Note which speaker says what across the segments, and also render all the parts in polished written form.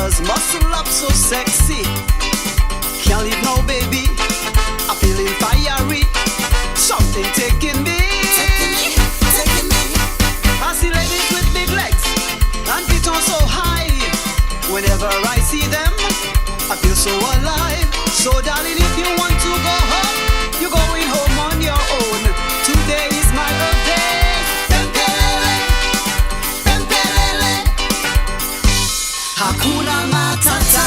Speaker 1: finals, muscle up so sexy. Can't leave now, baby. I'm feeling fiery. Something taking me. I see ladies with big legs and feet on so high. Whenever I see them, I feel so alive. So darling, if you want to go home, you're going home on your own. Today is my birthday. Pempelele, pempelele. Hakuna Matata.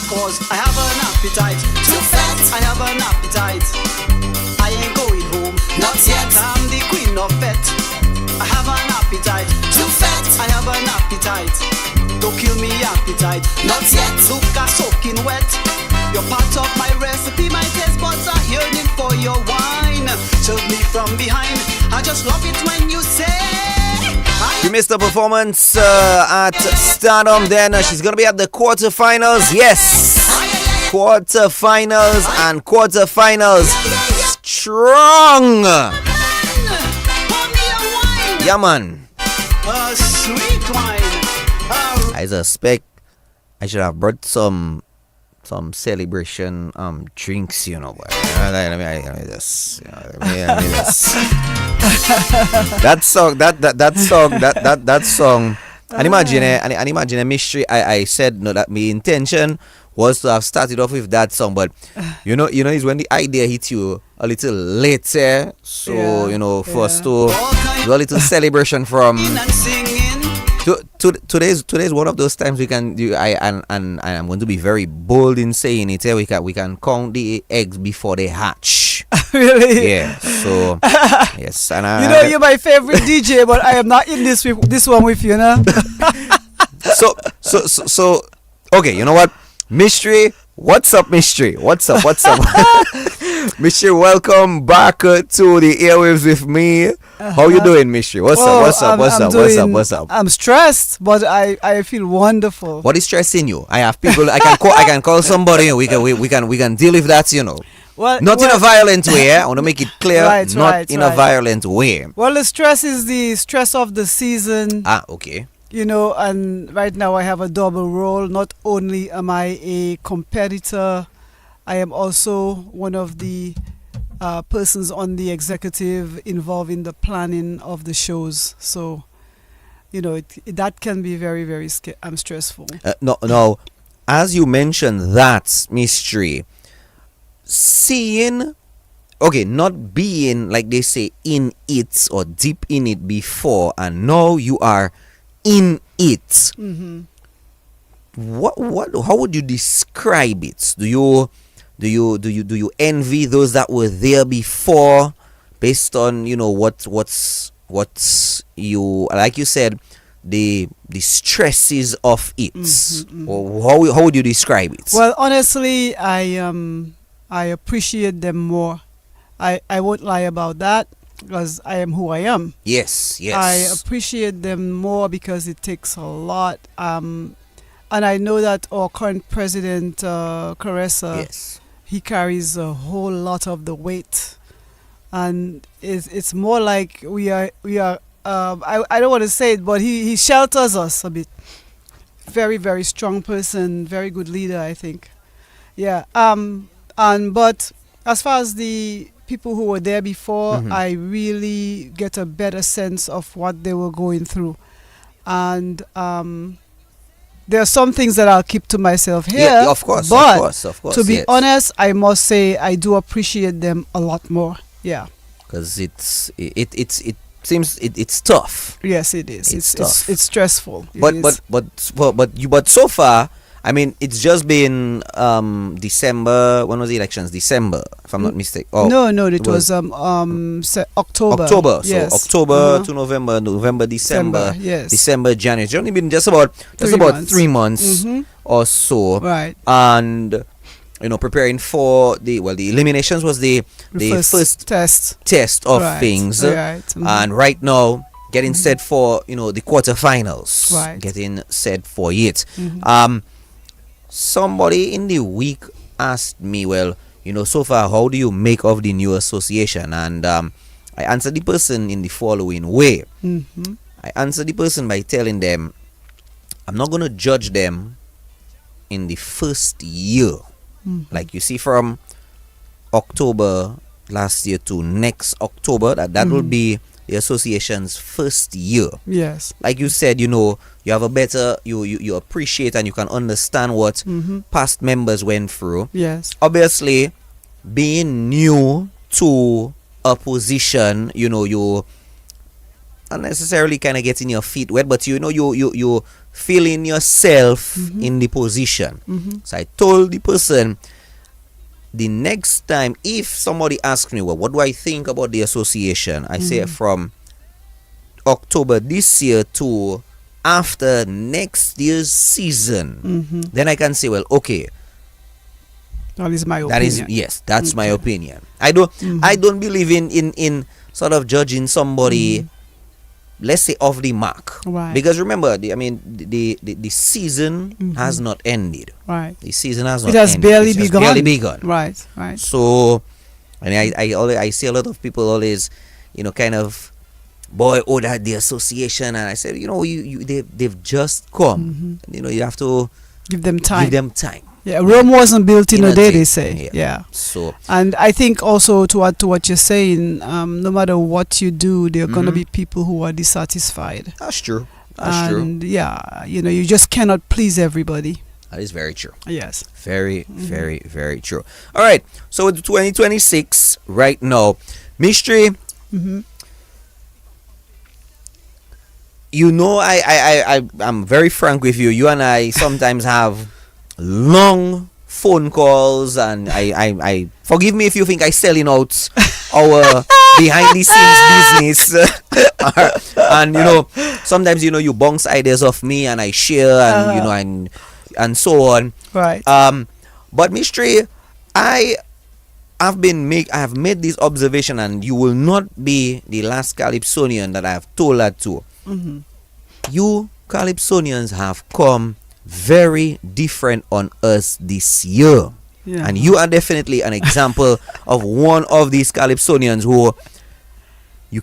Speaker 1: Cause I have an appetite. Too fat, I have an appetite. I ain't going home, not yet. I'm the queen of fat. I have an appetite. Too fat, I have an appetite. Don't kill me appetite, not yet. Look, I'm soaking wet. You're part of my recipe, my taste buds are yearning for your wine. Serve me from behind, I just love it when you say.
Speaker 2: You missed the performance at Stardom then. She's going to be at the quarterfinals. Yes. Quarterfinals and quarterfinals. Strong. Yeah, man.
Speaker 1: Sweet wine.
Speaker 2: I suspect I should have brought some celebration drinks, you know. Let me just, that song. And imagine Mystery. I said no that my intention was to have started off with that song, but you know, it's when the idea hits you a little later. So for us to do a little celebration from. Today's one of those times we can do. And I'm going to be very bold in saying it. We can count the eggs before they hatch.
Speaker 1: Really?
Speaker 2: Yeah. So yes, and
Speaker 1: you're my favorite DJ, but I am not in this one with you, now.
Speaker 2: So okay. You know what, Mystery? What's up, Mystery? What's up? Mystery, welcome back to the airwaves with me. How you doing, Mystery? What's up?
Speaker 1: I'm stressed, but I feel wonderful.
Speaker 2: What is stressing you? I have people. I can call somebody. We can deal with that. Well, not in a violent way. I want to make it clear. Not in a violent way.
Speaker 1: Well, the stress is the stress of the season.
Speaker 2: Okay.
Speaker 1: And right now I have a double role. Not only am I a competitor, I am also one of the persons on the executive involved in the planning of the shows. So, that can be very, very stressful.
Speaker 2: No. As you mentioned that, Mystery, seeing, not being, like they say, in it or deep in it before, and now you are in it.
Speaker 1: Mm-hmm.
Speaker 2: How would you describe it? Do you envy those that were there before, based on what's you, like you said, the stresses of it?
Speaker 1: Mm-hmm.
Speaker 2: Or how would you describe it?
Speaker 1: Well, honestly, I appreciate them more. I won't lie about that, because I am who I am.
Speaker 2: Yes.
Speaker 1: I appreciate them more because it takes a lot. And I know that our current president, Caressa,
Speaker 2: yes,
Speaker 1: he carries a whole lot of the weight. And it's more like we are. I don't want to say it, but he shelters us a bit. Very, very strong person, very good leader, I think. Yeah. But as far as the people who were there before,
Speaker 2: mm-hmm,
Speaker 1: I really get a better sense of what they were going through. And there are some things that I'll keep to myself here.
Speaker 2: Yeah, of course.
Speaker 1: But to be
Speaker 2: yes,
Speaker 1: honest, I must say I do appreciate them a lot more. Yeah.
Speaker 2: Because it seems it's tough.
Speaker 1: Yes, it is.
Speaker 2: It's tough.
Speaker 1: It's stressful.
Speaker 2: But so far, I mean, it's just been December. When was the elections? December, if I'm not mistaken.
Speaker 1: No, it was October.
Speaker 2: October.
Speaker 1: Yes.
Speaker 2: So October to November, December.
Speaker 1: Yes.
Speaker 2: December, January. It's only been just about 3 months
Speaker 1: mm-hmm,
Speaker 2: or so.
Speaker 1: Right.
Speaker 2: And preparing for the eliminations was the first test of things.
Speaker 1: Right. Mm-hmm.
Speaker 2: And right now, getting set for the quarterfinals.
Speaker 1: Right.
Speaker 2: Getting set for it.
Speaker 1: Mm-hmm.
Speaker 2: Somebody in the week asked me, well, so far, how do you make of the new association? And I answered the person in the following way.
Speaker 1: Mm-hmm.
Speaker 2: I answered the person by telling them, I'm not going to judge them in the first year. Like you see, from October last year to next October, that will be the association's first year.
Speaker 3: Yes.
Speaker 2: Like you said, you have a better, you appreciate and you can understand what past members went through.
Speaker 3: Yes.
Speaker 2: Obviously, being new to a position, you not necessarily kind of getting your feet wet, but you feeling yourself in the position. So I told the person, the next time if somebody asks me, well, what do I think about the association, I say from October this year to after next year's season, then I can say, well, okay,
Speaker 3: that is my opinion.
Speaker 2: that is, yes, that's my opinion. I don't believe in sort of judging somebody, let's say, off the mark.
Speaker 3: Right.
Speaker 2: Because remember, the season has not ended.
Speaker 3: Right.
Speaker 2: The season has not
Speaker 3: It has
Speaker 2: ended.
Speaker 3: barely
Speaker 2: It's just
Speaker 3: begun.
Speaker 2: barely begun.
Speaker 3: Right. Right.
Speaker 2: So, and I see a lot of people always, kind of, boy, that the association, and I said, they've just come. You have to
Speaker 3: Give them time. Yeah, Rome wasn't built in a day, they say. Yeah.
Speaker 2: So,
Speaker 3: and I think also to add to what you're saying, no matter what you do, there are going to be people who are dissatisfied.
Speaker 2: That's true. That's true.
Speaker 3: And yeah, you just cannot please everybody.
Speaker 2: That is very true.
Speaker 3: Yes.
Speaker 2: Very, very, very true. All right. So with 2026 right now, Mystery. I'm very frank with you. You and I sometimes have long phone calls, and I forgive me if you think I selling out our behind the scenes business. And sometimes you bounce ideas off me and I share, and and so on.
Speaker 3: Right.
Speaker 2: But Mystery, I have made this observation, and you will not be the last Calypsonian that I have told that to. You Calypsonians have come very different on us this year.
Speaker 3: Yeah.
Speaker 2: And you are definitely an example of one of these Calypsonians who you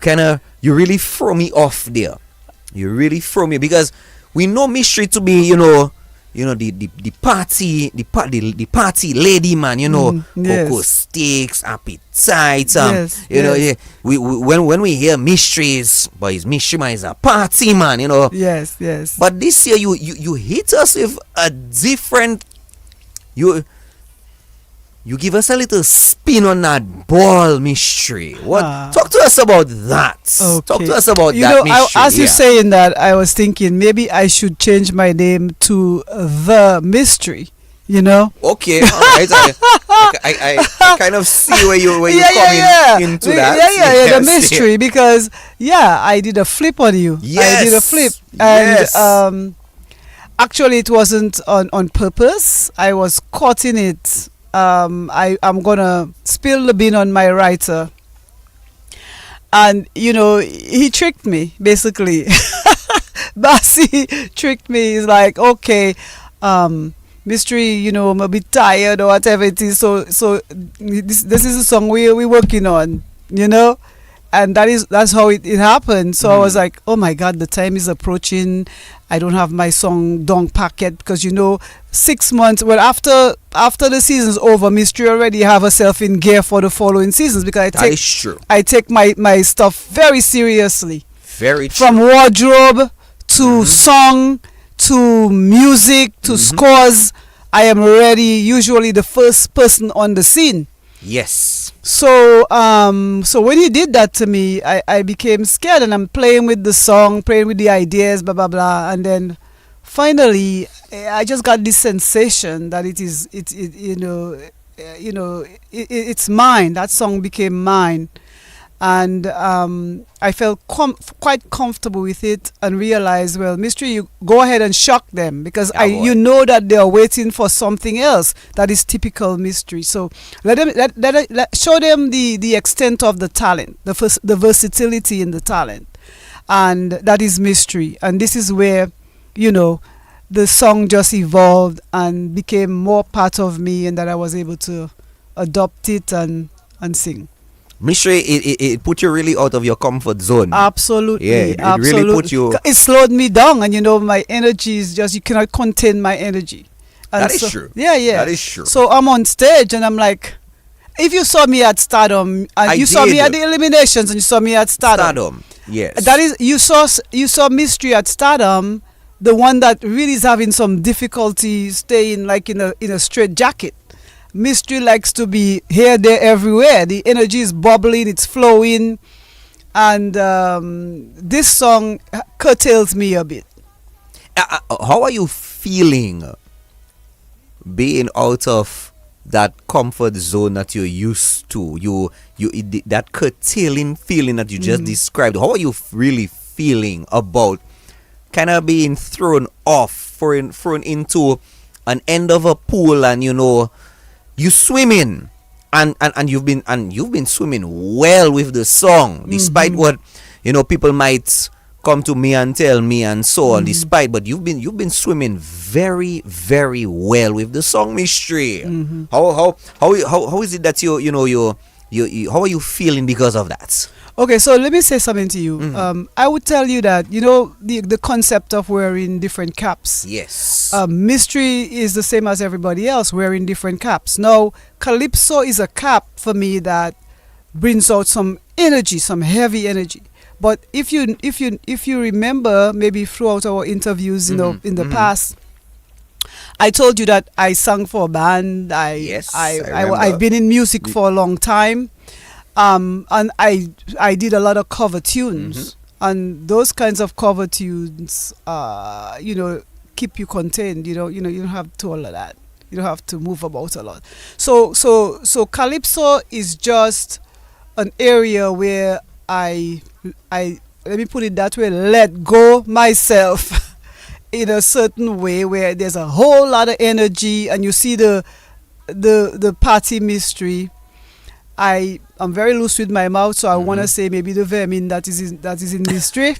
Speaker 2: really throw me off there. You really throw me, because we know Mystery to be, the party lady, man,
Speaker 3: yes.
Speaker 2: cocoa sticks, appetite,
Speaker 3: yes.
Speaker 2: When we hear Mysteries, boys, Mystery man is a party man,
Speaker 3: Yes, yes.
Speaker 2: But this year you hit us with a different, you give us a little spin on that ball, Mystery. Talk to us about that.
Speaker 3: Okay.
Speaker 2: Talk to us about that, Mystery.
Speaker 3: As you're saying that, I was thinking maybe I should change my name to The Mystery.
Speaker 2: Okay, all right. I kind of see where you coming into that.
Speaker 3: The Mystery, because I did a flip on you.
Speaker 2: Yes.
Speaker 3: I did a flip, and actually it wasn't on purpose. I was caught in it. I'm gonna spill the bean on my writer, and he tricked me basically. Bassi tricked me. He's like, okay, Mystery, I'm a bit tired or whatever it is. So this is a song we're working on, and that's how it happened. So I was like, oh my God, the time is approaching. I don't have my song done packet, because 6 months. Well, after the season's over, Mystery already have herself in gear for the following seasons, because
Speaker 2: that is true.
Speaker 3: I take my stuff very seriously.
Speaker 2: Very true.
Speaker 3: From wardrobe to song to music to scores, I am already usually the first person on the scene.
Speaker 2: Yes.
Speaker 3: So when he did that to me, I became scared, and I'm playing with the song, playing with the ideas, blah blah blah, and then finally I just got this sensation that it's mine. That song became mine, and I felt quite comfortable with it, and realized, well, Mystery, you go ahead and shock them, because that they are waiting for something else that is typical Mystery. So let show them the extent of the talent, the versatility in the talent, and that is Mystery. And this is where the song just evolved and became more part of me, and that I was able to adopt it and sing.
Speaker 2: Mystery, it put you really out of your comfort zone.
Speaker 3: Absolutely.
Speaker 2: Yeah, it really put you.
Speaker 3: It slowed me down, and my energy is just, you cannot contain my energy. And
Speaker 2: that is true.
Speaker 3: Yeah, yeah.
Speaker 2: That is true.
Speaker 3: So I'm on stage and I'm like, if you saw me at Stardom and you saw me at the Eliminations and you saw me at Stardom.
Speaker 2: Yes.
Speaker 3: That is, you saw Mystery at Stardom, the one that really is having some difficulty staying like in a straight jacket. Mystery likes to be here, there, everywhere. The energy is bubbling, it's flowing, and this song curtails me a bit.
Speaker 2: How are you feeling being out of that comfort zone that you're used to? That curtailing feeling that you just described. How are you really feeling about kind of being thrown into an end of a pool, and you swimming, and you've been swimming well with the song, despite what people might come to me and tell me and so on, but you've been swimming very, very well with the song Mystery. How is it that you how are you feeling because of that?
Speaker 3: Okay, so let me say something to you. I would tell you that the concept of wearing different caps.
Speaker 2: Yes.
Speaker 3: Mystery is the same as everybody else wearing different caps. Now, Calypso is a cap for me that brings out some energy, some heavy energy. But if you remember, maybe throughout our interviews, in the past, I told you that I sang for a band. I've been in music for a long time. And I did a lot of cover tunes, and those kinds of cover tunes, keep you contained. You don't have to all of that. You don't have to move about a lot. So Calypso is just an area where I let me put it that way, let go myself in a certain way, where there's a whole lot of energy, and you see the party Mystery. I'm very loose with my mouth, so I want to say maybe the vermin that is in Mystery.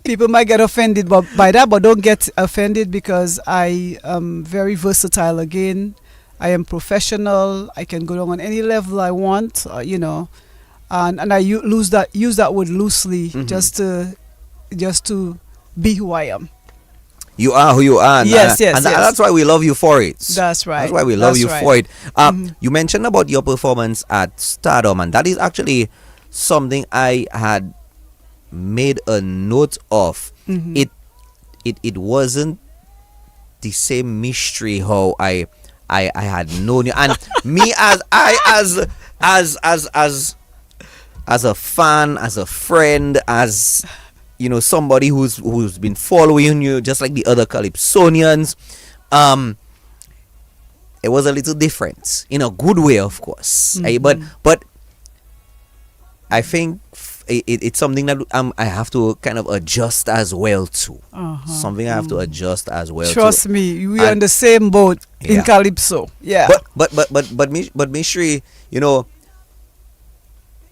Speaker 3: People might get offended by that, but don't get offended, because I am very versatile. Again, I am professional. I can go down on any level I want, and I use that word loosely, just to be who I am.
Speaker 2: You are who you are.
Speaker 3: Yes.
Speaker 2: That's why we love you for it.
Speaker 3: That's right.
Speaker 2: That's why we love you for it. You mentioned about your performance at Stardom, and that is actually something I had made a note of. It wasn't the same Mystery how I had known you, and me as a fan, as a friend, as somebody who's been following you, just like the other Calypsonians. It was a little different in a good way, of course. But I think it's something that I have to kind of adjust as well too. Something I have to adjust as well.
Speaker 3: Trust me, we are in the same boat in Calypso. Yeah.
Speaker 2: But Mystery,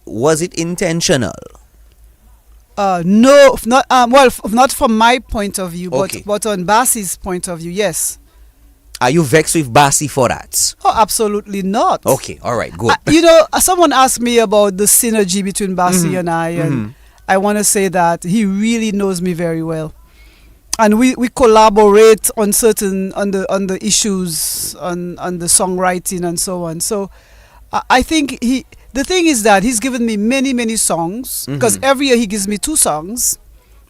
Speaker 2: was it intentional?
Speaker 3: No, not not from my point of view, but on Bassie's point of view, yes.
Speaker 2: Are you vexed with Bassie for that?
Speaker 3: Oh, absolutely not.
Speaker 2: Okay, all right, good.
Speaker 3: Someone asked me about the synergy between Bassie and I, and I want to say that he really knows me very well, and we collaborate on the issues on the songwriting and so on. So I think the thing is that he's given me many songs, because every year he gives me 2 songs.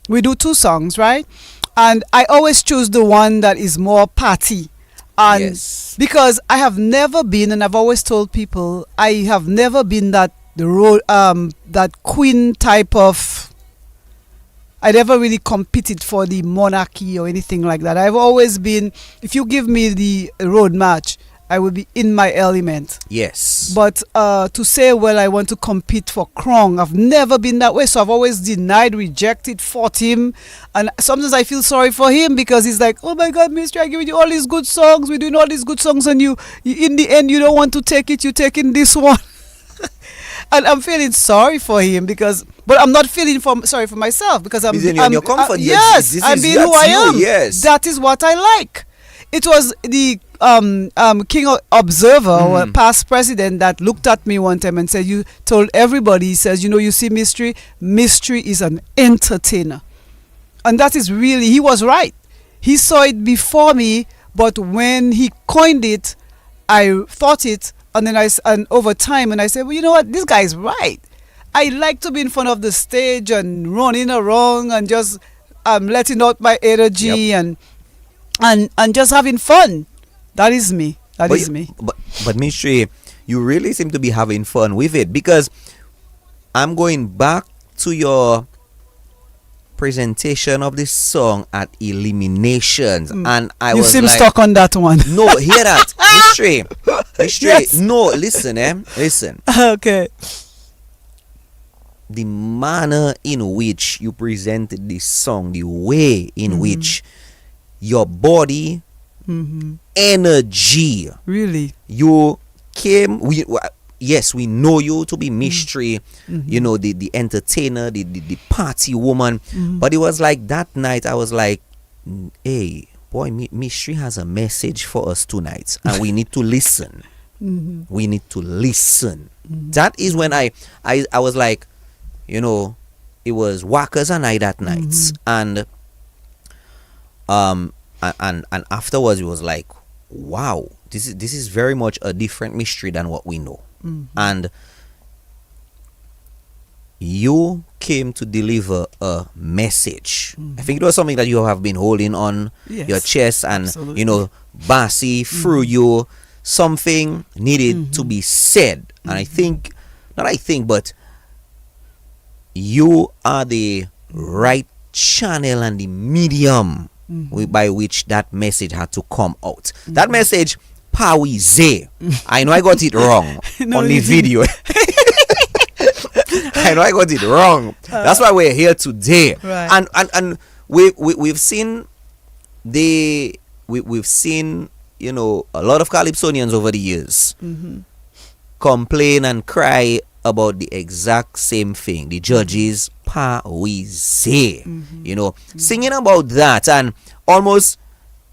Speaker 3: We do 2 songs, right? And I always choose the one that is more party. And because I have never been, and I've always told people, I have never been that queen type of. I never really competed for the monarchy or anything like that. I've always been, if you give me the road match, I will be in my element.
Speaker 2: Yes.
Speaker 3: But to say, well, I want to compete for Krong, I've never been that way. So I've always denied, rejected, fought him. And sometimes I feel sorry for him, because he's like, oh my God, Mystery, I give you all these good songs. We're doing all these good songs, and you in the end, you don't want to take it. You're taking this one. And I'm feeling sorry for him, but I'm not feeling sorry for myself, because I'm
Speaker 2: in your comfort.
Speaker 3: Yes, I'm being who I am.
Speaker 2: Yes.
Speaker 3: That is what I like. It was the King Observer, or past president, that looked at me one time and said, you told everybody, he says, you see Mystery is an entertainer. And that is really, he was right. He saw it before me, But when he coined it, I thought it, and then and over time, and I said, well, you know what, this guy's right. I like to be in front of the stage and running around and just letting out my energy and just having fun. That is me. That is me.
Speaker 2: But Mystery, you really seem to be having fun with it, because I'm going back to your presentation of this song at Eliminations, and I was
Speaker 3: seem stuck on that one.
Speaker 2: No, hear that. Mystery.
Speaker 3: Yes.
Speaker 2: No, listen, listen.
Speaker 3: Okay.
Speaker 2: The manner in which you presented this song, the way in which your body, energy,
Speaker 3: really,
Speaker 2: you came. Yes, we know you to be Mystery, you know, the entertainer, the party woman. But it was like that night, I was like, hey, boy, Mystery has a message for us tonight, and we need to listen. We need to listen. That is when I was like, you know, it was Whackers and I that night. And afterwards it was like, wow, this is very much a different Mystery than what we know. And you came to deliver a message. I think it was something that you have been holding on your chest, and
Speaker 3: absolutely.
Speaker 2: you know, Bassi through you, something needed to be said. And but you are the right channel and the medium by which that message had to come out. That message, Parize. I know I got it wrong on the video. I know I got it wrong. That's why we're here today.
Speaker 3: Right.
Speaker 2: And we've seen we've seen, you know, a lot of Calypsonians over the years complain and cry about the exact same thing. The judges, Parize, you know, singing about that and almost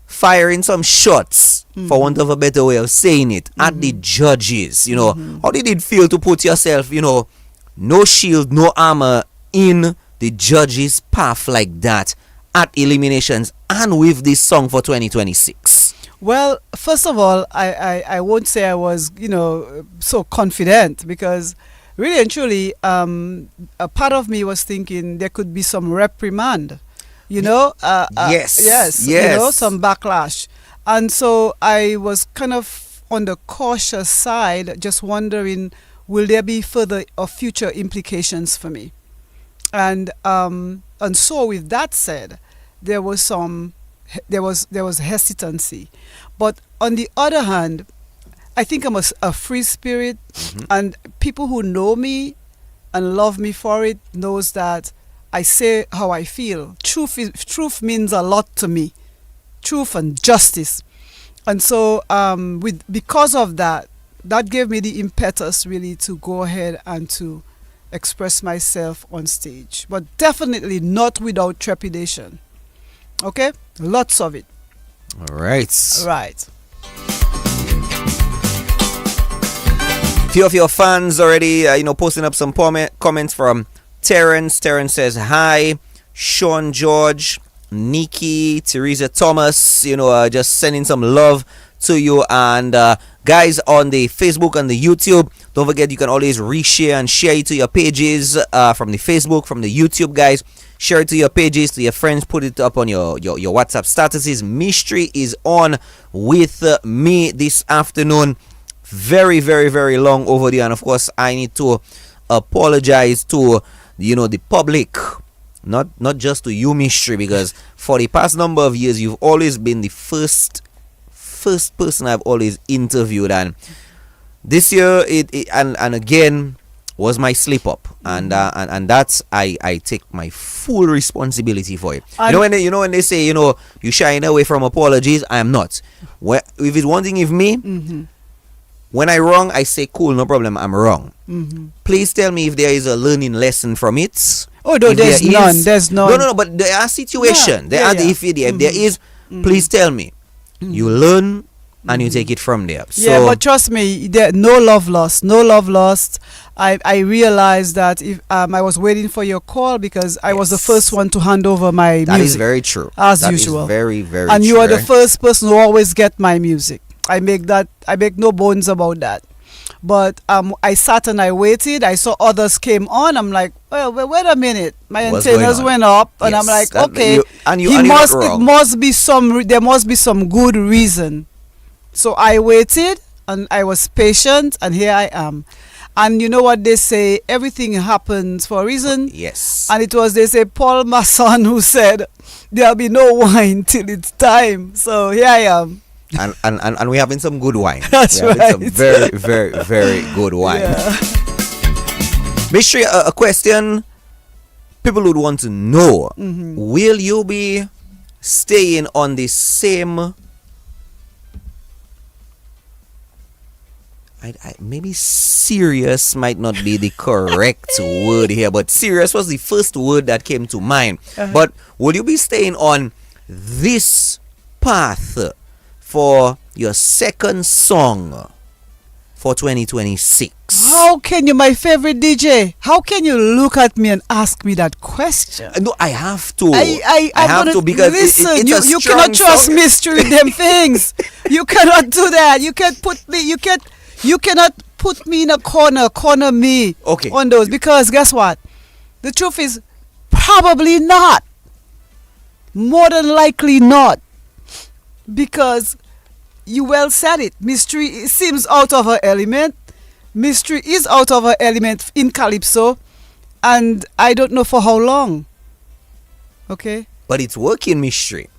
Speaker 2: firing some shots, for want of a better way of saying it, at the judges. You know, how did it feel to put yourself, you know, no shield, no armor, in the judges' path like that at Eliminations and with this song for 2026?
Speaker 3: Well, first of all, I won't say I was, you know, so confident, because really and truly, a part of me was thinking there could be some reprimand, you know.
Speaker 2: Yes.
Speaker 3: You know, some backlash. And so I was kind of on the cautious side, just wondering, will there be further or future implications for me? And so with that said, there was hesitancy. But on the other hand, I think I'm a free spirit, and people who know me and love me for it knows that I say how I feel. Truth means a lot to me. Truth and justice. And so because of that gave me the impetus really to go ahead and to express myself on stage. But definitely not without trepidation. Okay? Lots of it.
Speaker 2: All right.
Speaker 3: Right.
Speaker 2: Few of your fans already, posting up some comments from Terrence. Terrence says hi. Sean George, Nikki, Teresa Thomas, just sending some love to you. And guys on the Facebook and the YouTube, don't forget you can always reshare and share it to your pages from the Facebook, from the YouTube, guys. Share it to your pages, to your friends, put it up on your WhatsApp statuses. Mystery is on with me this afternoon. Very, very, very long overdue, and of course I need to apologize to the public, not just to you, Mystery, because for the past number of years you've always been the first person I've always interviewed, and this year and again was my slip up, and that's I take my full responsibility for it. When they say you shying away from apologies, I am not. If it's one thing, if me. When I wrong, I say, cool, no problem, I'm wrong. Please tell me if there is a learning lesson from it.
Speaker 3: Oh, no, there's none. There's none.
Speaker 2: No, but there are situations. If there is, please tell me. You learn and you take it from there.
Speaker 3: Yeah, but trust me, there no love lost. No love lost. I realized that if I was waiting for your call because I was the first one to hand over my music.
Speaker 2: That is very true.
Speaker 3: As
Speaker 2: that
Speaker 3: usual.
Speaker 2: Is very, very
Speaker 3: and
Speaker 2: true.
Speaker 3: you are the first person who always get my music. I make no bones about that. But I sat and I waited. I saw others came on. I'm like, well, wait a minute. My antennas went up, and I'm like, okay, there must be some good reason. So I waited and I was patient, and here I am. And you know what they say, everything happens for a reason.
Speaker 2: Yes.
Speaker 3: And they say Paul Masson who said there'll be no wine till it's time. So here I am.
Speaker 2: And we're having some good wine.
Speaker 3: That's
Speaker 2: we're
Speaker 3: right.
Speaker 2: having some very, very, very good wine.
Speaker 3: Yeah.
Speaker 2: Mystery, a question people would want to know. Will you be staying on the same... maybe serious might not be the correct word here, but serious was the first word that came to mind. But will you be staying on this path for your second song for 2026?
Speaker 3: How can you, my favorite DJ, how can you look at me and ask me that question?
Speaker 2: No, I have to.
Speaker 3: I
Speaker 2: have to because
Speaker 3: listen,
Speaker 2: it's
Speaker 3: you cannot trust song. Mystery with them things. You cannot do that. You cannot put me in a corner me on those, because guess what? The truth is probably not. More than likely not. Because you well said it. Mystery seems out of her element. Mystery is out of her element in Calypso, and I don't know for how long. Okay?
Speaker 2: But it's working, Mystery.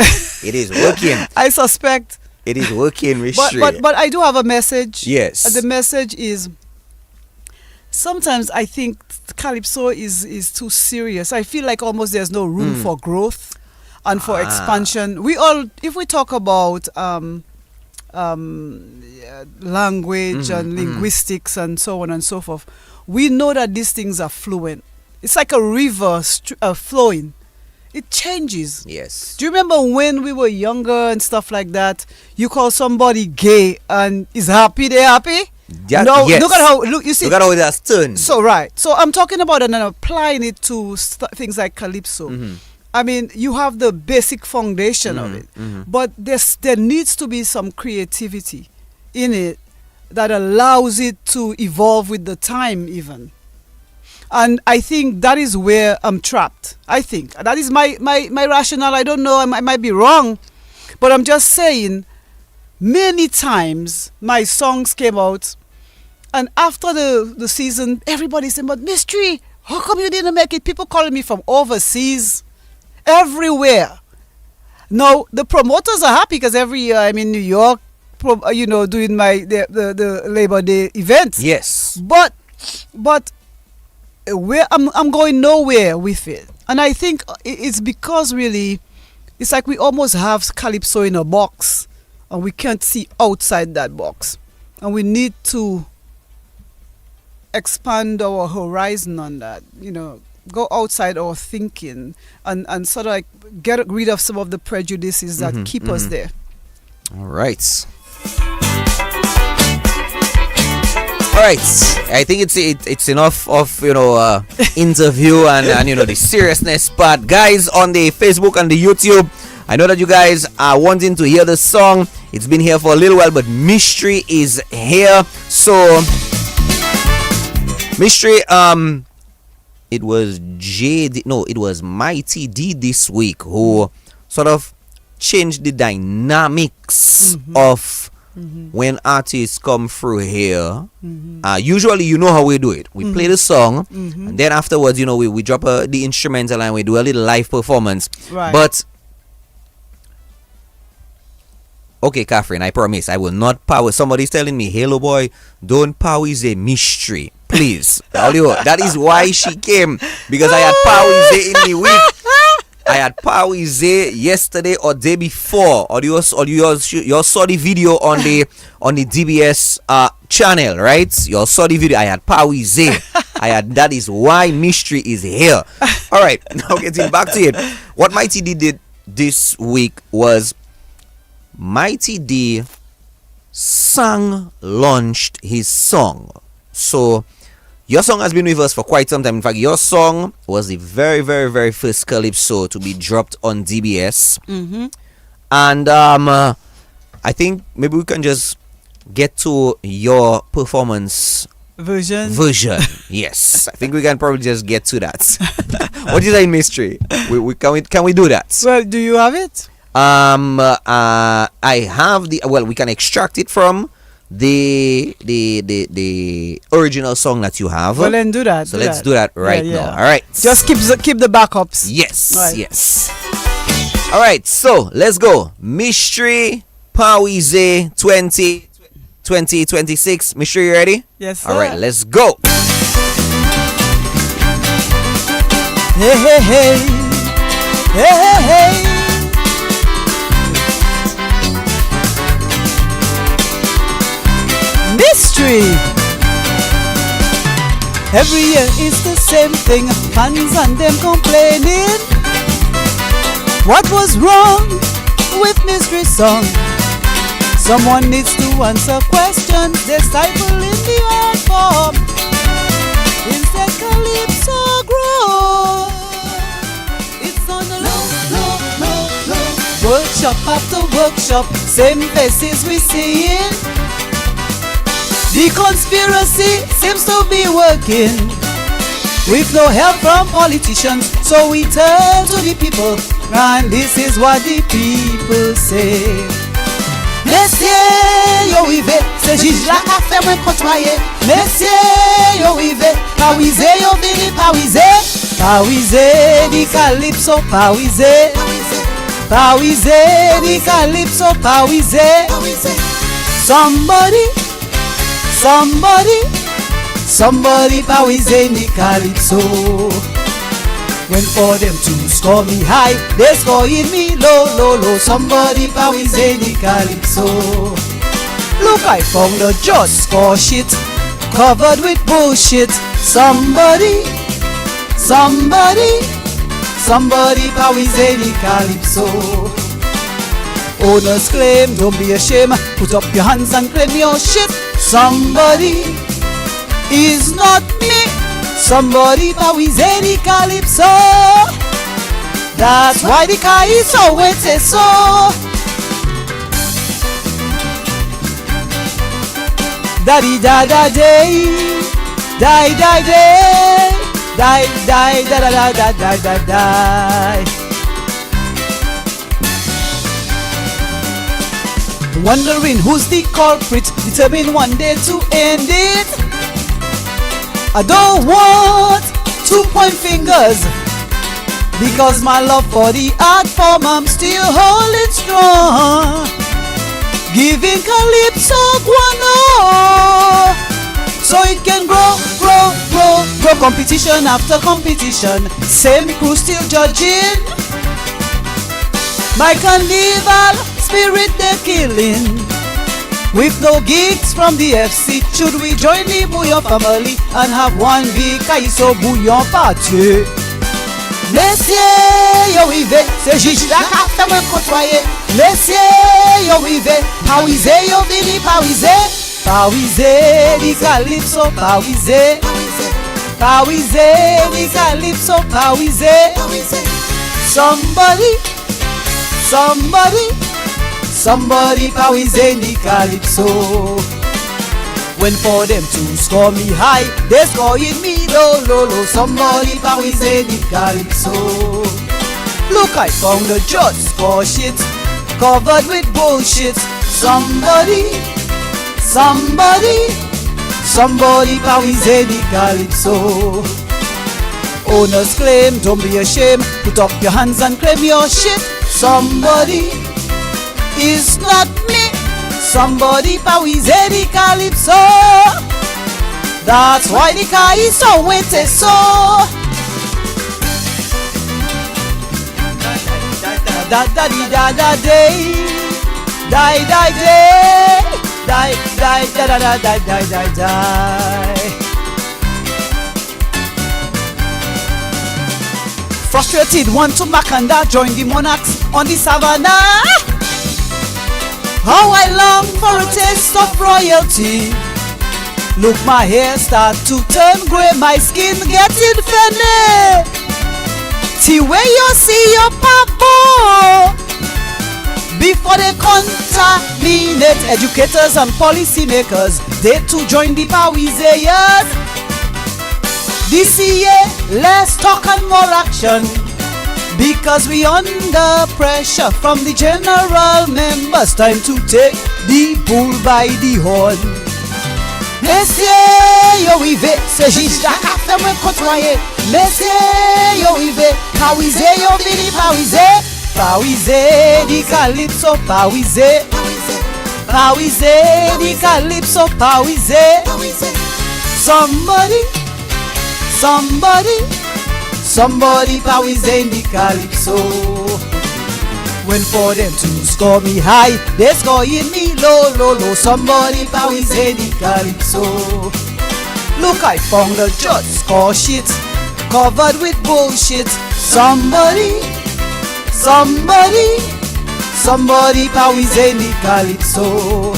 Speaker 2: It is working.
Speaker 3: I suspect.
Speaker 2: It is working, Mystery.
Speaker 3: But I do have a message.
Speaker 2: Yes.
Speaker 3: The message is, sometimes I think Calypso is too serious. I feel like almost there's no room for growth and for expansion. If we talk about language and linguistics and so on and so forth, we know that these things are fluent. It's like a river flowing. It changes.
Speaker 2: Yes.
Speaker 3: Do you remember when we were younger and stuff like that? You call somebody gay and is happy, they're happy?
Speaker 2: Yeah,
Speaker 3: no,
Speaker 2: yes.
Speaker 3: Look at how it has
Speaker 2: turned.
Speaker 3: So right. So I'm talking about and then applying it to things like Calypso. I mean, you have the basic foundation of it, but there needs to be some creativity in it that allows it to evolve with the time even. And I think that is where I'm trapped. I think that is my rationale. I don't know, I might be wrong, but I'm just saying, many times my songs came out, and after the season, everybody said, but Mystery, how come you didn't make it? People calling me from overseas, everywhere. Now, the promoters are happy because every year I'm in New York, doing the Labor Day events.
Speaker 2: Yes.
Speaker 3: But where I'm going nowhere with it. And I think it's because really, it's like we almost have Calypso in a box and we can't see outside that box. And we need to expand our horizon on that, go outside our thinking and sort of like get rid of some of the prejudices that keep us there.
Speaker 2: All right. All right, I think it's enough of interview and the seriousness part. Guys on the Facebook and the YouTube, I know that you guys are wanting to hear the song. It's been here for a little while, but Mystery is here. So Mystery, it was Mighty D this week who sort of changed the dynamics of when artists come through here. Usually, you know how we do it. We play the song, and then afterwards, we drop the instrumental and we do a little live performance.
Speaker 3: Right.
Speaker 2: But okay, Catherine, I promise I will not power. Somebody's telling me, Haloboy, don't power is a mystery, please. That is why she came, because I had power in the week. I had Pawize yesterday or day before, or you saw the video on the DBS channel, right? You saw the video. I had Pawize. That is why Mystery is here. All right, now getting back to it. What Mighty D did this week was Mighty D Sang launched his song. So your song has been with us for quite some time. In fact, your song was the very, very, very first Calypso to be dropped on DBS. And I think maybe we can just get to your performance
Speaker 3: version.
Speaker 2: Yes, I think we can probably just get to that. What is that in Mystery? Can we do that?
Speaker 3: Well, do you have it?
Speaker 2: I have we can extract it from the original song that you have.
Speaker 3: Well, then do that.
Speaker 2: So let's do that right now. All right.
Speaker 3: Just keep the backups.
Speaker 2: Yes.
Speaker 3: Right.
Speaker 2: Yes. All right. So let's go. MYSTRIE-PARISZE 2026. Mystery, you ready?
Speaker 3: Yes, sir.
Speaker 2: All right. Let's go.
Speaker 3: Hey, hey, hey. Hey, hey, hey. Mystery. Every year it's the same thing. Fans and them complaining. What was wrong with Mystery song? Someone needs to answer questions. They stifle in the art form. Instead, Calypso grow. It's on the low. Workshop after workshop, same faces we seeing. The conspiracy seems to be working with no help from politicians. So we turn to the people, and this is what the people say. Messieurs, yo vive, c'est juge la affaire moins côtoyer. Messieurs, yo vive, Parisé, yo vini Parisé. Parisé, di Calypso, Parisé. Parisé, di Calypso, Parisé. Somebody Parisé di Calypso. When for them to score me high, they scoring me low. Somebody Parisé di Calypso. Look, I found a just score sheet covered with bullshit. Somebody Parisé di Calypso. Owners claim, don't be ashamed. Put up your hands and claim your shit. Somebody is not me. Somebody Parisé di Calypso. That's why the car is so wet, so. Daddy da da day, die die day, die die da da da da da da die. Wondering who's the culprit, determined one day to end it. I don't want to point fingers, because my love for the art form I'm still holding strong. Giving Calypso guano, so it can grow. Competition after competition, same crew still judging. My carnival spirit they're killing. With no gigs from the FC, should we join the Bouillon family and have one big Calypso Bouillon party? Messieurs, yo vive, c'est juste la carte me côtoyer. Messieurs, yo vive, Parisé, yo vini Parisé. Parisé, di Calypso, Parisé. Parisé, di Calypso, Parisé. Somebody Parisé di Calypso. When for them to score me high, they scoring me low. Somebody Parisé di Calypso. Look, I found a just score sheet covered with bullshit. Somebody Parisé di Calypso. Owners claim, don't be ashamed. Put up your hands and claim your shit. Somebody is not me. Somebody Parisé di Calypso. That's why the car is so wet, so. Da da di da da day, die die day, die die da da da die die die die. Frustrated, want to Makanda join the monarchs on the savannah. How I long for a taste of royalty. Look, my hair start to turn grey, my skin getting funny. See where you see your papa before they contaminate educators and policymakers. They too join the Pariseians. This year, less talk and more action, because we under pressure from the general members. Time to take the bull by the horn. Messieurs, yo vive, c'est juste la café me côtoyer. Messieurs, yo vive, Parisé, yo vini Parisé. Parisé, di Calypso, Parisé. Parisé, di Calypso, Parisé. Somebody, Parisé in the Calypso. When for them to score me high, they score in me low, low, low. Somebody Parisé in the Calypso. Look, I found a judge score shit covered with bullshit. Somebody Parisé in the Calypso.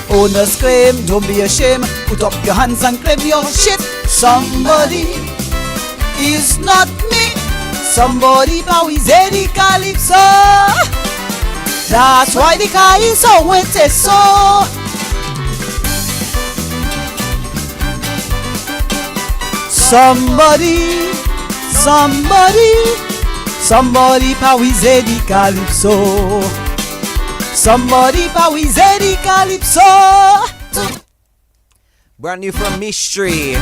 Speaker 3: Owners claim, don't be ashamed. Put up your hands and claim your shit. Somebody is not me. Somebody Parisé the Calypso. That's why the Calypso went so. Somebody Parisé the Calypso. Somebody Parisé the Calypso.
Speaker 2: Brand new from Mystery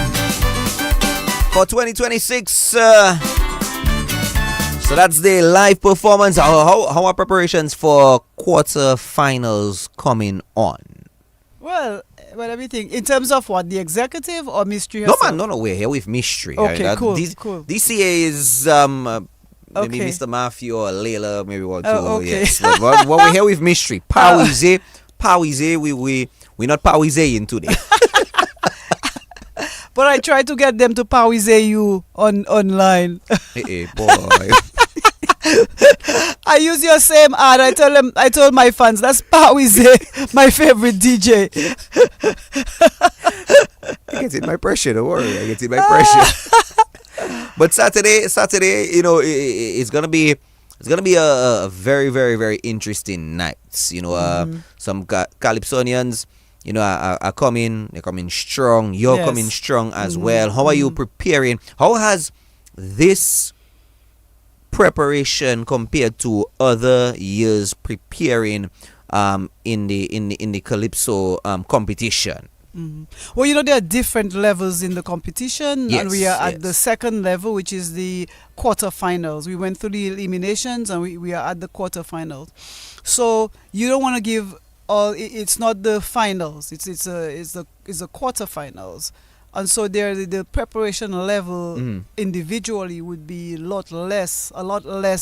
Speaker 2: for 2026. So that's the live performance. How are preparations for quarterfinals coming on?
Speaker 3: Well, everything in terms of what, the executive or Mystery?
Speaker 2: No man, no, we're here with Mystery.
Speaker 3: Okay, cool.
Speaker 2: This year is maybe
Speaker 3: Okay.
Speaker 2: Mr. Matthew or Layla, maybe one too.
Speaker 3: Okay.
Speaker 2: Yes, but we're here with Mystery. Parisé, we're not Parisé in today.
Speaker 3: But I try to get them to Parisé you online.
Speaker 2: Hey, boy.
Speaker 3: I use your same ad. I told my fans that's Parisé, my favorite DJ.
Speaker 2: I get in my pressure, don't worry. I get in my pressure. But Saturday, you know, it's gonna be a very, very, very interesting night. You know, some Calypsonians, you know, are coming. They're coming strong. You're
Speaker 3: Yes.
Speaker 2: coming strong as well. How are you preparing? How has this preparation compared to other years preparing in the Calypso competition?
Speaker 3: Well, you know, there are different levels in the competition,
Speaker 2: Yes,
Speaker 3: and we are at
Speaker 2: yes.
Speaker 3: the second level, which is the quarterfinals. We went through the eliminations, and we are at the quarterfinals. So you don't want to give all. It's not the finals. It's the quarterfinals, and so there the preparation level individually would be a lot less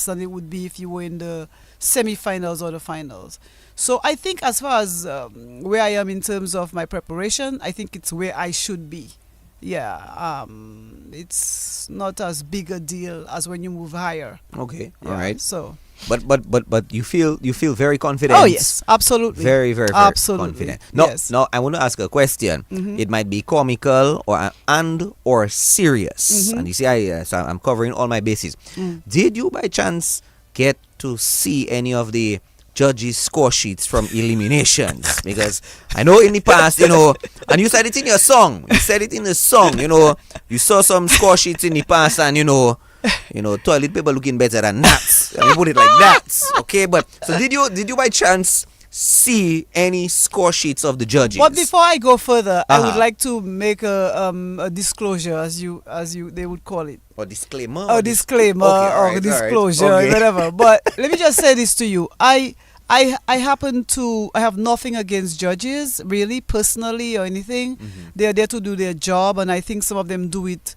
Speaker 3: than it would be if you were in the semifinals or the finals. So I think as far as where I am in terms of my preparation, I think it's where I should be. Yeah, it's not as big a deal as when you move higher.
Speaker 2: Okay,
Speaker 3: Yeah,
Speaker 2: all right.
Speaker 3: So.
Speaker 2: But you feel very confident.
Speaker 3: Oh yes, absolutely.
Speaker 2: Very, very, very
Speaker 3: absolutely
Speaker 2: confident. No,
Speaker 3: yes.
Speaker 2: no, I want to ask a question. It might be comical or serious. And you see, so I'm covering all my bases. Did you by chance get to see any of the judges' score sheets from eliminations? Because I know in the past, you know, and you said it in your song. You said it in the song, you know, you saw some score sheets in the past, and you know, toilet paper looking better than nuts. Let me put it like that. Okay, but so did you by chance see any score sheets of the judges?
Speaker 3: But before I go further, I would like to make a disclosure, as you they would call it.
Speaker 2: Or disclaimer?
Speaker 3: Or disclaimer,
Speaker 2: Okay, all
Speaker 3: or
Speaker 2: right,
Speaker 3: disclosure,
Speaker 2: all right. Okay.
Speaker 3: whatever. But let me just say this to you. I have nothing against judges, really, personally or anything. They are there to do their job, and I think some of them do it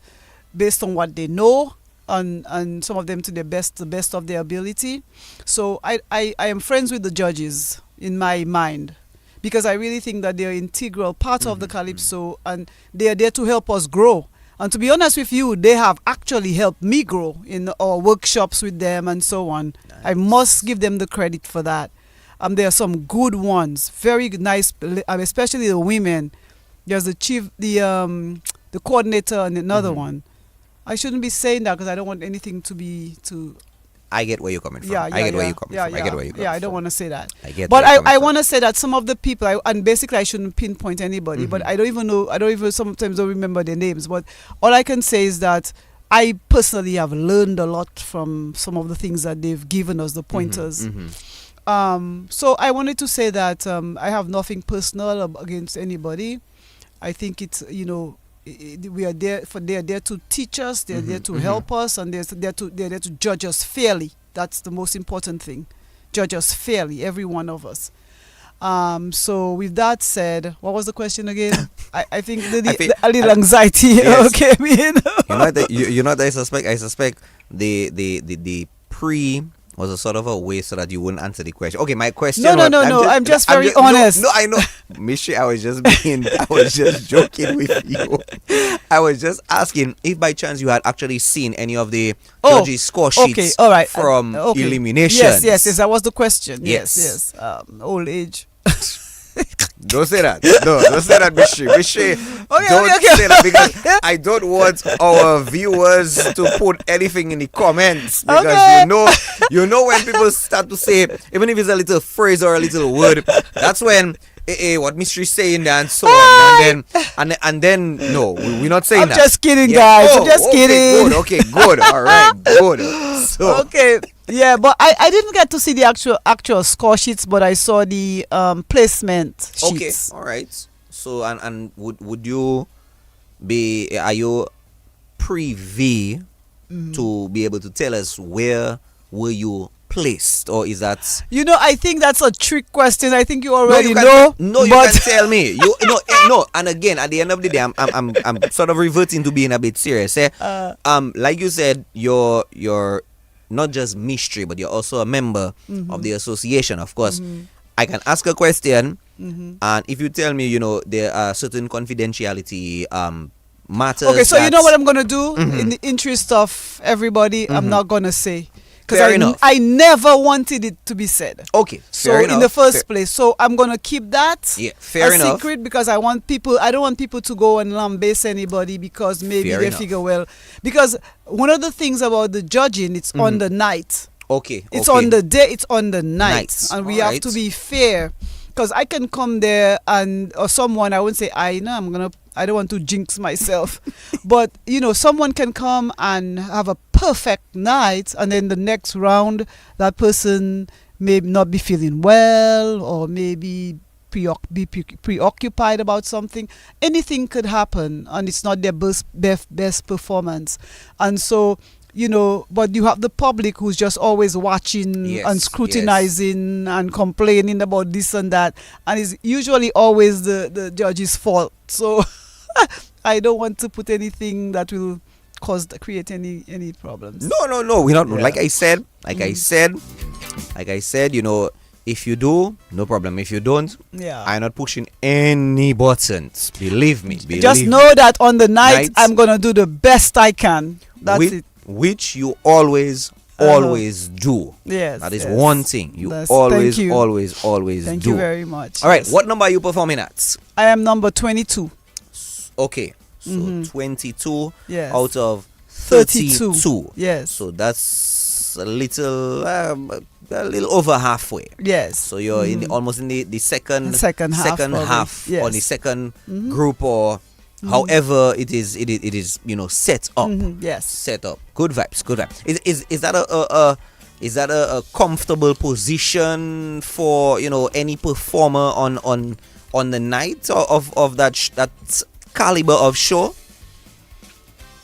Speaker 3: based on what they know, and some of them to the best of their ability. So I am friends with the judges in my mind, because I really think that they're an integral part of the Calypso, and they are there to help us grow. And to be honest with you, they have actually helped me grow in our workshops with them and so on. Nice. I must give them the credit for that. There are some good ones, very nice, especially the women. There's the chief, the coordinator, and another one. I shouldn't be saying that because I don't want anything to be too.
Speaker 2: I get where you're coming from.
Speaker 3: Yeah,
Speaker 2: I get where you're coming from. I get where you're coming from.
Speaker 3: Yeah, I don't want to say that.
Speaker 2: I get.
Speaker 3: But I want to say that some of the people, and basically I shouldn't pinpoint anybody, but I don't even know. I don't even sometimes don't remember their names. But all I can say is that I personally have learned a lot from some of the things that they've given us, the pointers. So I wanted to say that I have nothing personal against anybody. I think it's, we are there for, they're there to teach us, they're there to help us, and they're there to judge us fairly. That's the most important thing. Judge us fairly, every one of us. So with that said, what was the question again? I think a little anxiety.
Speaker 2: Yes.
Speaker 3: Okay,
Speaker 2: I suspect the pre was a sort of a way so that you wouldn't answer the question. Okay, my question.
Speaker 3: No. I'm just very honest.
Speaker 2: No, I know, Mystery. I was just joking with you. I was just asking if by chance you had actually seen any of the judges' score sheets from elimination.
Speaker 3: Yes. That was the question.
Speaker 2: Yes.
Speaker 3: Old age.
Speaker 2: Don't say that. No, don't say that, Mystery. Don't say that, because I don't want our viewers to put anything in the comments, because you know when people start to say, even if it's a little phrase or a little word, that's when what Mystery saying and so on, and then no, we're not saying that.
Speaker 3: I'm just kidding, guys. I'm just kidding.
Speaker 2: Okay, good. All right, good. So
Speaker 3: okay. Yeah, but I didn't get to see the actual score sheets, but I saw the placement sheets.
Speaker 2: Okay, all right. So and would you are you privy to be able to tell us where were you placed, or is that?
Speaker 3: I think that's a trick question. I think you already know.
Speaker 2: No, you can tell me. No. And again, at the end of the day, I'm sort of reverting to being a bit serious. Like you said, you're not just Mystery, but you're also a member of the association. Of course, I can ask a question, and if you tell me, there are certain confidentiality matters. Okay,
Speaker 3: so you know what I'm gonna do in the interest of everybody. I'm not gonna say. Because I never wanted it to be said.
Speaker 2: Okay,
Speaker 3: so in the first place, so I'm gonna keep that a secret, because I don't want people to go and lambaste anybody because maybe they figure, well, because one of the things about the judging, it's on the night.
Speaker 2: Okay.
Speaker 3: It's on the day, it's on the night, and we have to be fair. Because I can come there or someone, I wouldn't say I don't want to jinx myself. But, someone can come and have a perfect night, and then the next round, that person may not be feeling well, or maybe be preoccupied about something. Anything could happen, and it's not their best performance. And so, but you have the public who's just always watching and scrutinizing and complaining about this and that, and it's usually always the judge's fault. So I don't want to put anything that will create any problems.
Speaker 2: No, we're not. Yeah. Like I said, if you do, no problem. If you don't, I'm not pushing any buttons. Believe me.
Speaker 3: Just know that on the night, I'm gonna do the best I can. That's it.
Speaker 2: Which you always do.
Speaker 3: Yes.
Speaker 2: That is one thing you always do.
Speaker 3: Thank you very much.
Speaker 2: All right. What number are you performing at?
Speaker 3: I am number 22.
Speaker 2: Okay. So 22 out of
Speaker 3: 32. Yes.
Speaker 2: So that's a little over halfway.
Speaker 3: Yes.
Speaker 2: So you're almost in the second half
Speaker 3: yes.
Speaker 2: or the second group, or however it is set up.
Speaker 3: Yes.
Speaker 2: Set up. Good vibes. Is that a comfortable position for any performer on the night of that caliber of show?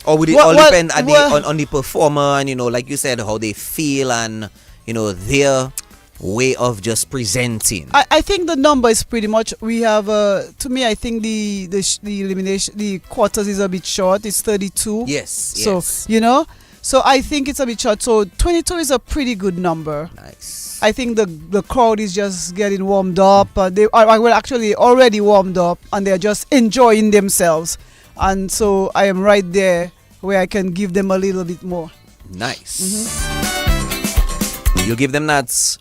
Speaker 2: Or would it all depend on the performer and like you said, how they feel and their way of just presenting?
Speaker 3: I think the number is pretty much, we have to me I think the elimination, the quarters is a bit short. It's 32.
Speaker 2: Yes.
Speaker 3: So so I think it's a bit short. So 22 is a pretty good number.
Speaker 2: Nice.
Speaker 3: I think the crowd is just getting warmed up. They are actually already warmed up, and they're just enjoying themselves. And so I am right there where I can give them a little bit more.
Speaker 2: Nice. You give them that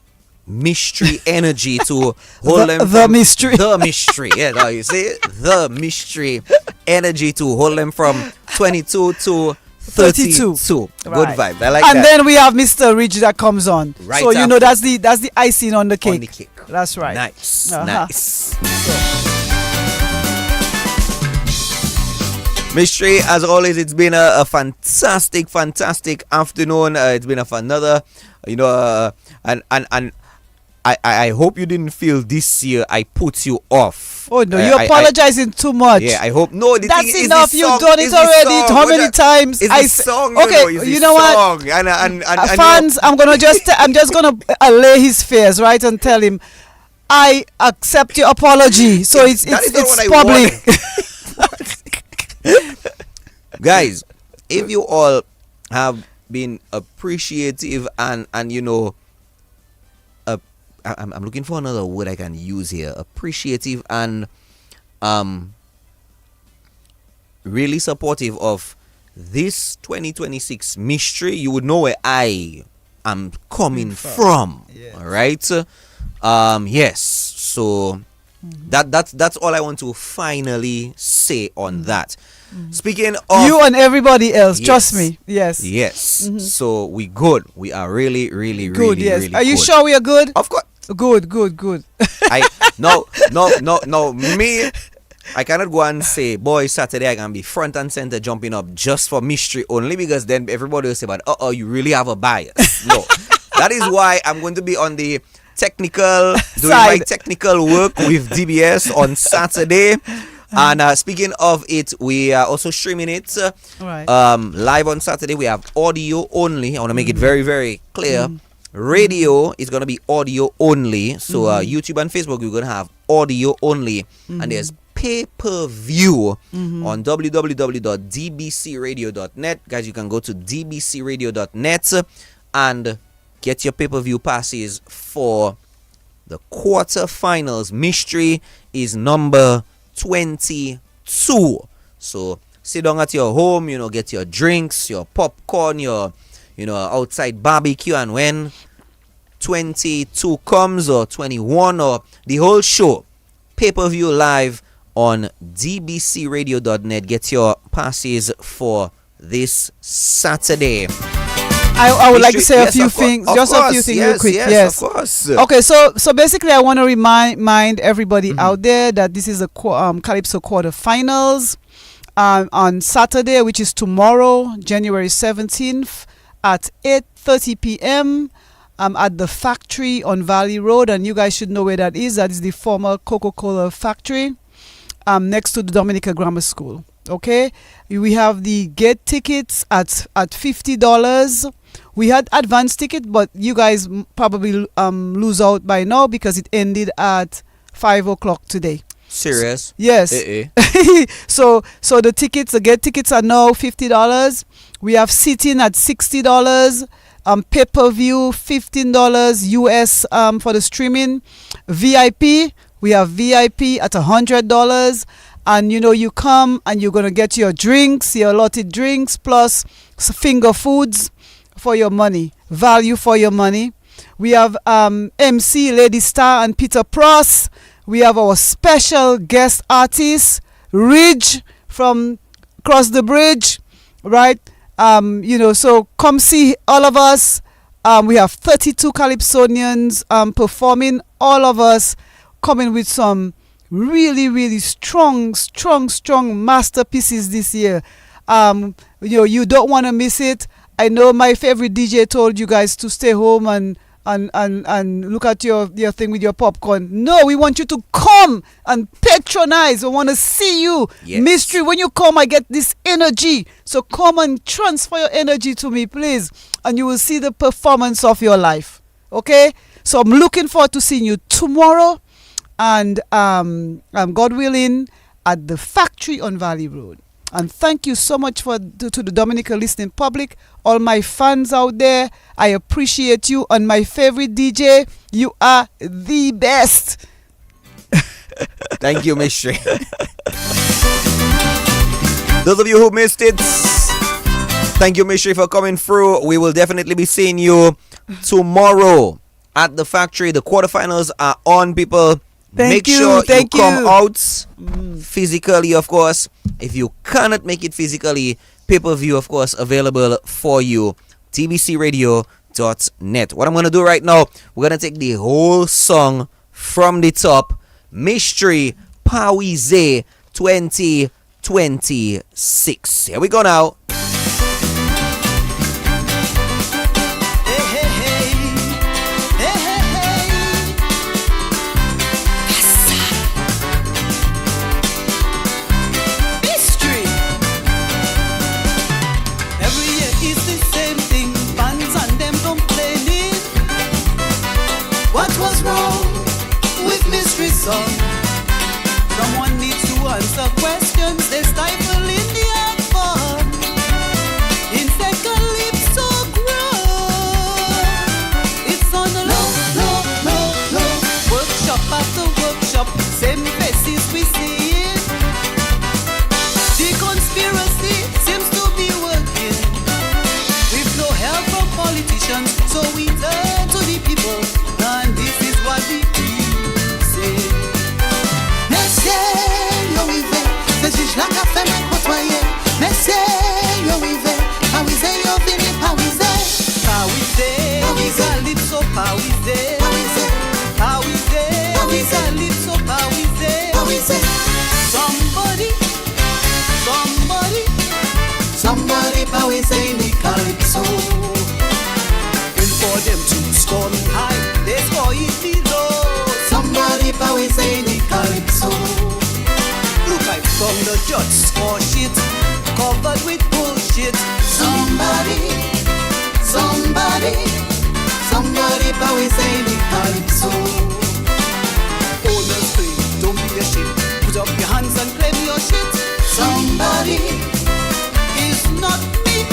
Speaker 2: mystery energy to hold them
Speaker 3: the mystery.
Speaker 2: The mystery. Yeah, now you see it? The mystery energy to hold them from 22 to 32. Good
Speaker 3: Right.
Speaker 2: vibe. I like
Speaker 3: and
Speaker 2: that.
Speaker 3: then we have Mr. Rich that comes on.
Speaker 2: Right
Speaker 3: so you know
Speaker 2: after.
Speaker 3: that's the icing on the cake.
Speaker 2: On the cake.
Speaker 3: That's right.
Speaker 2: Nice.
Speaker 3: Uh-huh.
Speaker 2: Nice. Mystery, as always, it's been a fantastic afternoon. It's been another, and I hope you didn't feel this year I put you off.
Speaker 3: Oh no, you're apologizing too much.
Speaker 2: Yeah, I hope no.
Speaker 3: That's enough. You've done it already. How many times?
Speaker 2: It's a song.
Speaker 3: Okay, you know what?
Speaker 2: And
Speaker 3: fans, I'm just gonna allay his fears, right, and tell him, I accept your apology. So it's public.
Speaker 2: Guys, if you all have been appreciative and I'm looking for another word I can use here. Appreciative and really supportive of this 2026 mystery, you would know where I am coming from.
Speaker 3: Yes.
Speaker 2: All right. Yes. So that's all I want to finally say on that. Speaking of
Speaker 3: you and everybody else,
Speaker 2: yes,
Speaker 3: trust me. Yes.
Speaker 2: Yes. So we good. We are really
Speaker 3: Good. Yes.
Speaker 2: really
Speaker 3: Are you
Speaker 2: good.
Speaker 3: sure we are good?
Speaker 2: Of course.
Speaker 3: Good.
Speaker 2: No. Me, I cannot go and say, boy, Saturday I can be front and center jumping up just for mystery only, because then everybody will say, but you really have a bias. No. That is why I'm going to be on the technical, doing my technical work with DBS on Saturday. And speaking of it, we are also streaming it live on Saturday. We have audio only. I want to make it very, very clear. Radio is going to be audio only. So YouTube and Facebook, we're going to have audio only. And there's pay-per-view on www.dbcradio.net. Guys, you can go to dbcradio.net and get your pay-per-view passes for the quarterfinals. Mystery is number 22. So sit down at your home, get your drinks, your popcorn, your outside barbecue, and when 22 comes, or 21, or the whole show, pay-per-view live on dbcradio.net. Get your passes for this Saturday.
Speaker 3: I would like to say a few things, just a few things real quick. Yes,
Speaker 2: of course.
Speaker 3: Okay, so basically, I want to remind everybody out there that this is the Calypso quarterfinals on Saturday, which is tomorrow, January 17th at 8:30 p.m. At the factory on Valley Road, and you guys should know where that is. That is the former Coca-Cola factory, next to the Dominica Grammar School. Okay, we have the gate tickets at $50. We had advance ticket, but you guys probably lose out by now because it ended at 5 o'clock today.
Speaker 2: Serious?
Speaker 3: Yes. So the gate tickets are now $50. We have sitting at $60. Pay-per-view $15 US for the streaming. VIP, we have VIP at $100. And you come and you're gonna get your drinks, your allotted drinks, plus finger foods for your money, value for your money. We have MC Lady Star and Peter Pross. We have our special guest artist Ridge from Cross the Bridge, right? So come see all of us. We have 32 Calypsonians performing, all of us coming with some really strong masterpieces this year. You don't want to miss it. I know my favorite DJ told you guys to stay home and look at your thing with your popcorn. No, we want you to come and patronize. We want to see you.
Speaker 2: Yes.
Speaker 3: Mystery, when you come, I get this energy. So come and transfer your energy to me, please. And you will see the performance of your life. Okay? So I'm looking forward to seeing you tomorrow. And God willing, at the factory on Valley Road. And thank you so much to the Dominica listening public, all my fans out there. I appreciate you. And my favorite DJ, you are the best.
Speaker 2: Thank you, Mystery. Those of you who missed it, thank you, Mystery, for coming through. We will definitely be seeing you tomorrow at the factory. The quarterfinals are on, people.
Speaker 3: Thank
Speaker 2: Make
Speaker 3: you,
Speaker 2: sure
Speaker 3: thank
Speaker 2: you come
Speaker 3: you.
Speaker 2: out physically, of course. If you cannot make it physically, pay-per-view, of course, available for you. tbcradio.net. What I'm going to do right now, we're going to take the whole song from the top. MYSTRIE-PARISZE 2026. Here we go now.
Speaker 1: Someone needs to answer questions they stifle in the art form. Instead, calypso grow. It's on the low. Workshop after workshop, same faces we see it. The conspiracy seems to be working with no help from politicians, so we turn to the people, and this is what we do.
Speaker 4: La café me côtoyer, mais c'est yo rive, Parisé yo fini Parisé,
Speaker 1: Calypso Parisé, Calypso Parisé. Somebody Parisé ni Calypso. And for them to score me high, they score it below. Somebody Parisé ni Calypso. Look, I found the judge score shit covered with bullshit. Somebody, Parisé ni Calypso. Honestly, don't be ashamed. Put up your hands and claim your shit. Somebody is not me.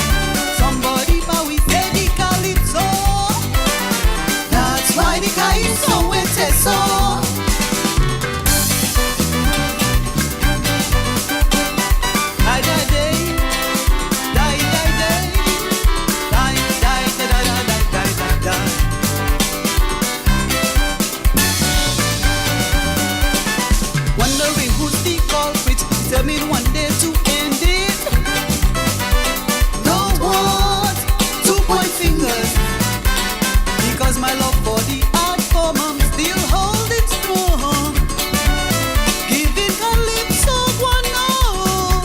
Speaker 1: Somebody, Parisé ni Calypso. That's why the Calypso went so. Wondering who's the culprit, determined one day to end it. Don't want to point fingers, because my love for the art form I'm still holding strong. Giving Calypso one more,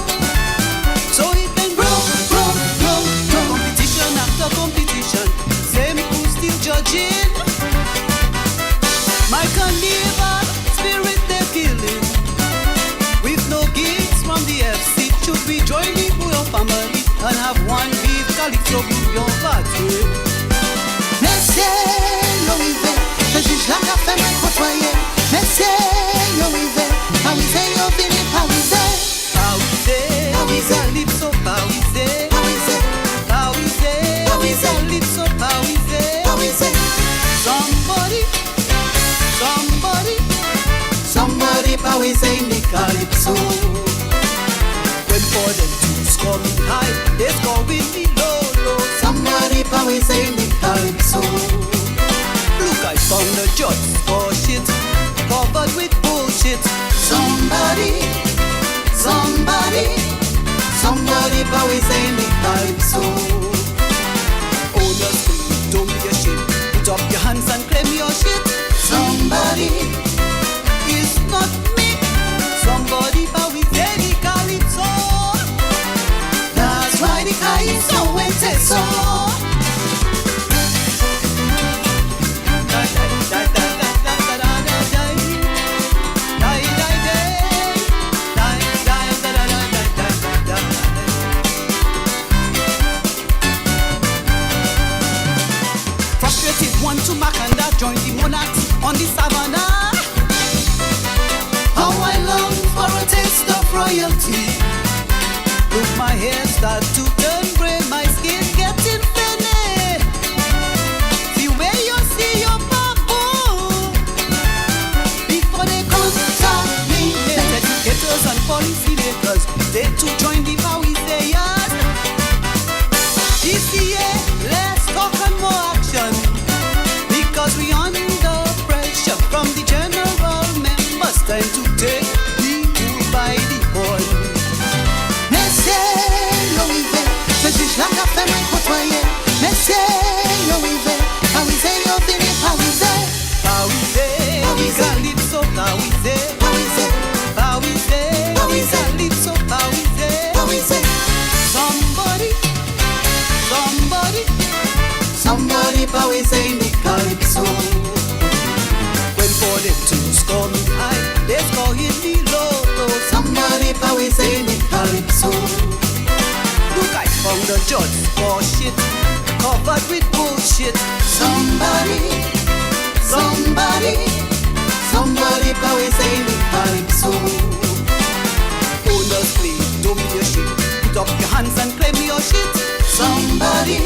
Speaker 1: so it can grow. Competition after competition, same people still judging. My carnival spirit they're killing. With no gifts from the FC, should we join the your family and have one big Calypso group your party?
Speaker 4: Messieurs, yo rive, le juge la café me côtoyer, messieurs, yo rive, Parisé yo fini Parisé,
Speaker 1: Calypso Parisé, Calypso Parisé. Somebody Parisé ni Calypso. When for them to score me high, they score with me low. Somebody Parisé ni Calypso. Look, I found a judge score shit covered with bullshit. Somebody Parisé ni Calypso. Honestly, don't be ashamed. Put up your hands and claim your shit. Somebody is not me. Somebody Parisé ni Calypso. That's why the Calypso went so. Frustrated one to Makanda, join the monarchs on the savannah. How I long for a taste of royalty. Look, my hair start to turn gray, my skin getting thinner. The way you see your babu before they contaminate. Educators and policymakers, they too join the Parisayers. This year, let's talk and more action, because we understand Calypso, Parisze. Somebody Parisze in the Calypso. When for them to score me high, they score in the lotto. Somebody Parisze in the Calypso. Look, I found a judge for shit, covered with bullshit. Somebody Parisze in the Calypso. Owners, please don't be a shit. Put up your hands and claim your shit. Somebody